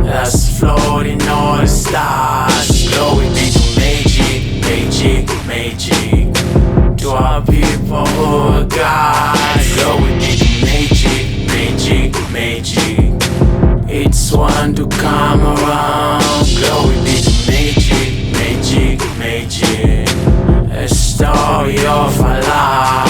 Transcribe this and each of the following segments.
that's floating on the stars. Glory be to magic, magic, magic. To our people who are gods. Glory be to magic, magic, magic. It's one to come around. Glory be to magic, magic, magic. A story of our life.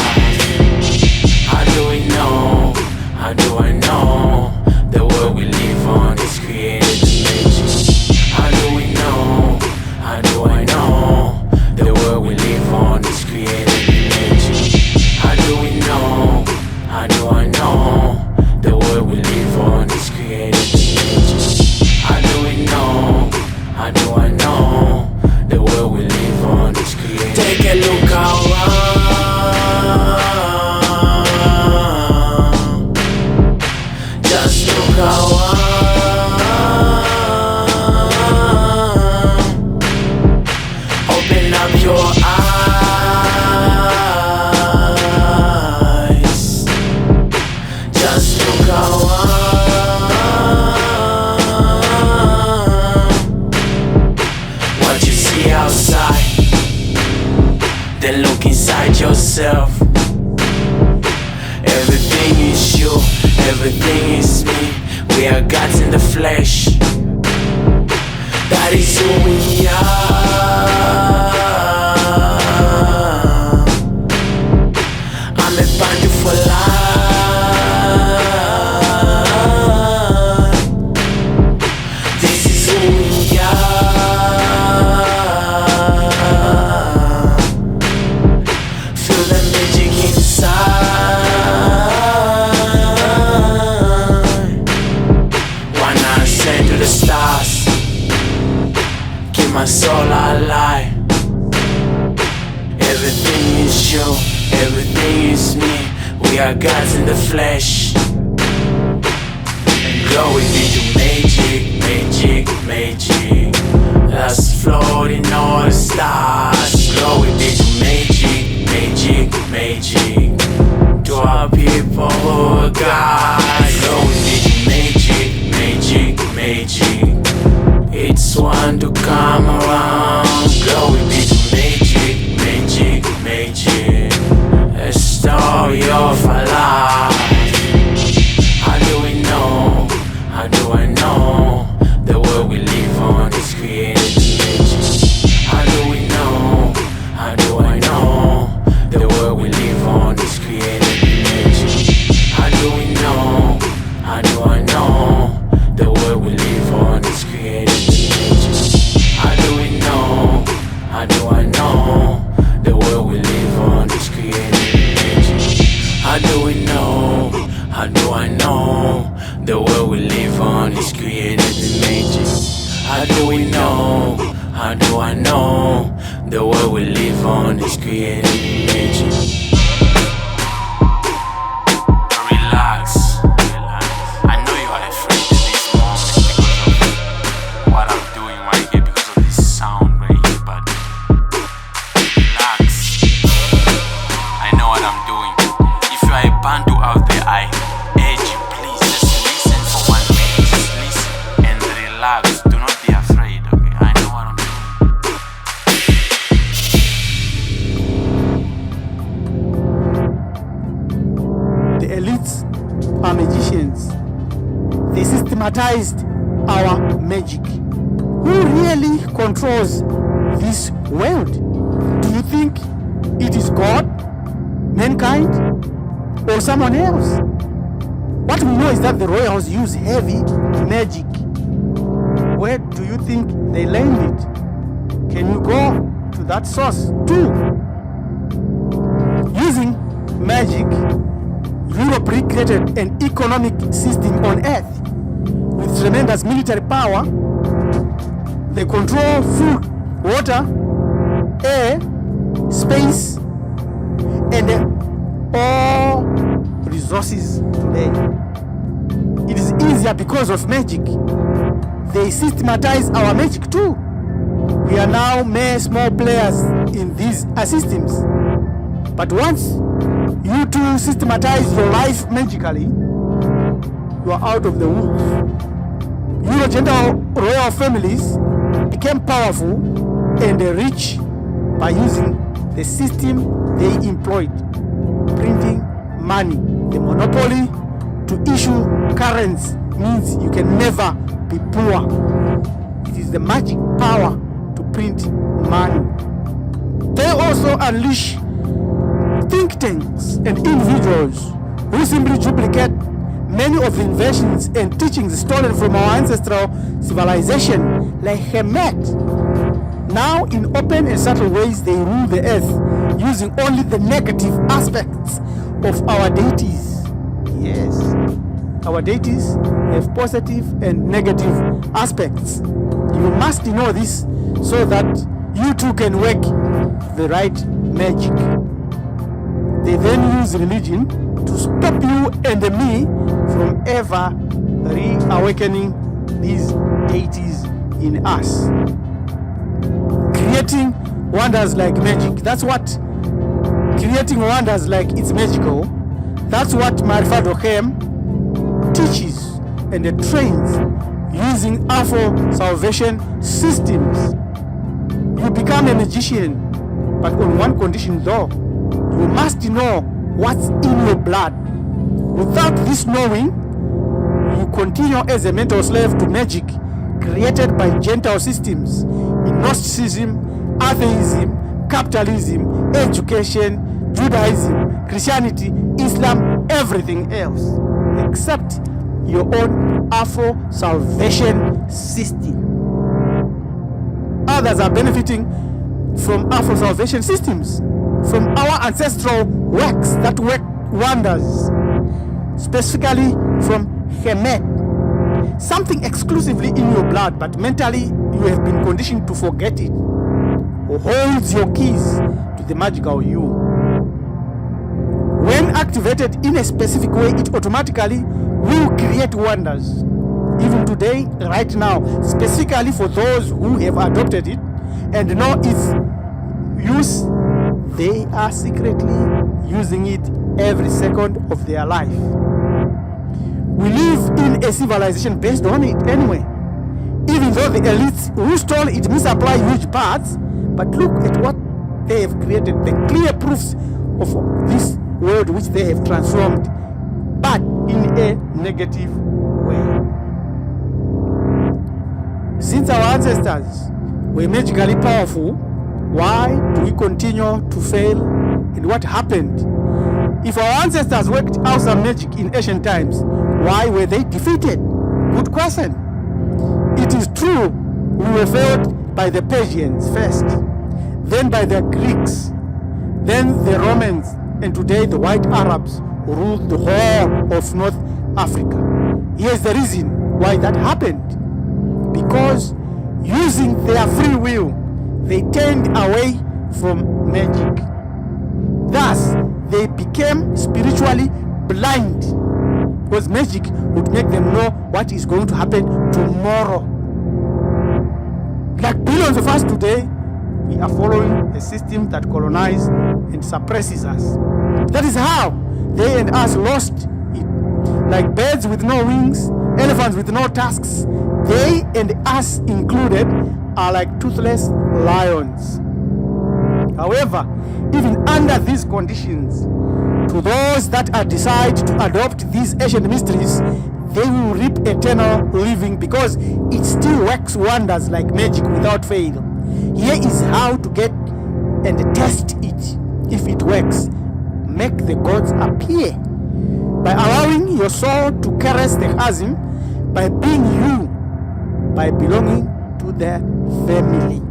How do we know? How do I know? The world we live on is created in magic. How do we know? How do I know? The world we live on is created in magic. How do we know? How do I know? The world we live on is created in magic. How do we know? How do I know? The world we live on is created. Take a look around. Just look around. Open up your eyes. Just look around. What you see outside, then look inside yourself. Everything is you, everything is me. We are gods in the flesh. That is who we are. I'm a Bantu for life. This is who we are. Feel the magic inside. Wanna ascend to the stars, keep my soul alive. Everything is you, everything is me. We are gods in the flesh. And glory be to magic, magic, magic. That's floating on the stars. Glory be to magic, magic, magic. To our people who are gods. Glory be to magic, magic, magic. It's one to come around. Glory be to magic, magic, magic. A story of our life. How do we know? How do I know? The world we live on is created in magic. How do we know? How do I know? The world we live on is created in magic. How do we know? How do I know? The world we live on is created in magic. How do we know? How do I know? The world we live on is created in magic. How do we know? How do I know? The world we live on is created in magic. How do we know? How do I know? The world we live on is created in magic. Relax. I know you are afraid in this moment because of what I'm doing right here, because of this sound right here, but relax. I know what I'm doing. If you are a Bantu out there, I urge you, please just listen for 1 minute. Just listen and relax. Do not be afraid, okay? I know what I'm doing. The elites are magicians. They systematized our magic. Who really controls this world? Do you think it is God, mankind, or someone else? What we know is that the royals use heavy magic. Where do you think they learned it? Can you go to that source too? Using magic, Europe recreated an economic system on earth with tremendous military power. They control food, water, air, space, and all resources today. It is easier because of magic. They systematize our magic too. We are now mere small players in these systems. But once you two systematize your life magically, you are out of the woods. your Gentile royal families became powerful and rich by using the system they employed, printing money. The monopoly to issue currency means you can never be poor. It is the magic power to print money. They also unleash think tanks and individuals who simply duplicate many of the inventions and teachings stolen from our ancestral civilization, like Kemet. Now, in open and subtle ways, they rule the earth using only the negative aspects of our deities. Yes, our deities have positive and negative aspects. You must know this so that you too can work the right magic. They then use religion to stop you and me from ever reawakening these deities in us. Creating wonders like magic. That's what creating wonders like it's magical. That's what Marifat Ochem teaches and trains using Afro-salvation systems. You become a magician, but on one condition though. You must know what's in your blood. Without this knowing, you continue as a mental slave to magic created by Gentile systems in Gnosticism, atheism, capitalism, education, Judaism, Christianity, Islam, everything else, except your own Afro-salvation system. Others are benefiting from Afro-salvation systems, from our ancestral works that work wonders, specifically from Kemet. Something exclusively in your blood, but mentally you have been conditioned to forget it, or holds your keys to the magical you. When activated in a specific way, it automatically will create wonders. Even today, right now, specifically for those who have adopted it and know its use, they are secretly using it every second of their life. We live in a civilization based on it anyway. Even though the elites who stole it misapply huge parts, but look at what they have created, the clear proofs of this world which they have transformed, but in a negative way. Since our ancestors were magically powerful, why do we continue to fail? And what happened? If our ancestors worked out some magic in ancient times, why were they defeated? Good question. It is true we were failed by the Persians first, then by the Greeks, then the Romans, and today the white Arabs who ruled the whole of North Africa. Here's the reason why that happened. Because using their free will, they turned away from magic. Thus, they became spiritually blind, because magic would make them know what is going to happen tomorrow. Like billions of us today, we are following a system that colonizes and suppresses us. That is how they and us lost it. Like birds with no wings, elephants with no tusks, they and us included are like toothless lions. However, even under these conditions, to those that decide to adopt these ancient mysteries, they will reap eternal living, because it still works wonders like magic without fail. Here is how to get and test it. If it works, make the gods appear by allowing your soul to caress the chasm, by being you, by belonging to the family.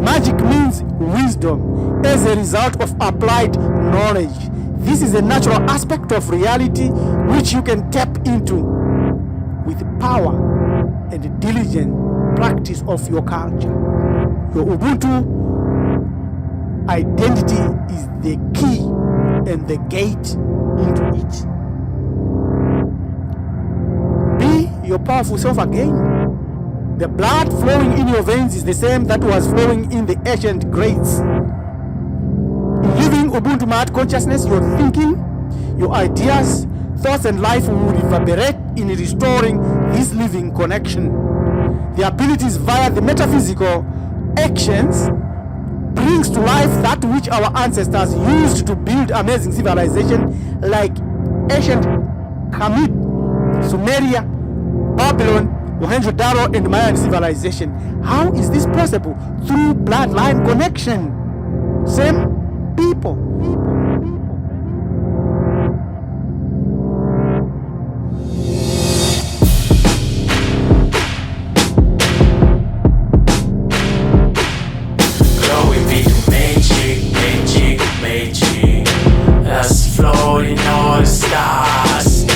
Magic means wisdom as a result of applied knowledge. This is a natural aspect of reality which you can tap into with power and diligent practice of your culture. Your Ubuntu identity is the key and the gate into it. Be your powerful self again. The blood flowing in your veins is the same that was flowing in the ancient greats. In living Ubuntu Mad consciousness, your thinking, your ideas, thoughts and life will reverberate in restoring this living connection. The abilities via the metaphysical actions brings to life that which our ancestors used to build amazing civilization like ancient Kemet, Sumeria, Babylon, Mohenjo-Daro, and Mayan civilization. How is this possible? Through bloodline connection. Same people. Glory be to magic, magic, magic. That's floating all the stars.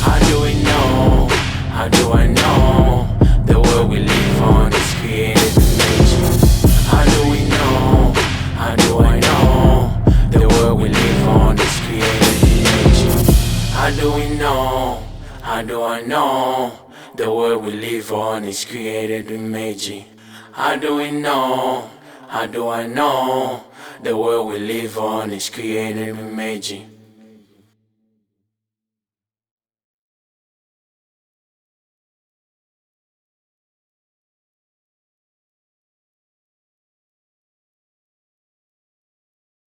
How do we know? How do I know? The world we live on is created with magic. How do we know? How do I know? The world we live on is created with magic. How do we know? How do I know? The world we live on is created with magic. How do we know? How do I know? The world we live on is created with magic.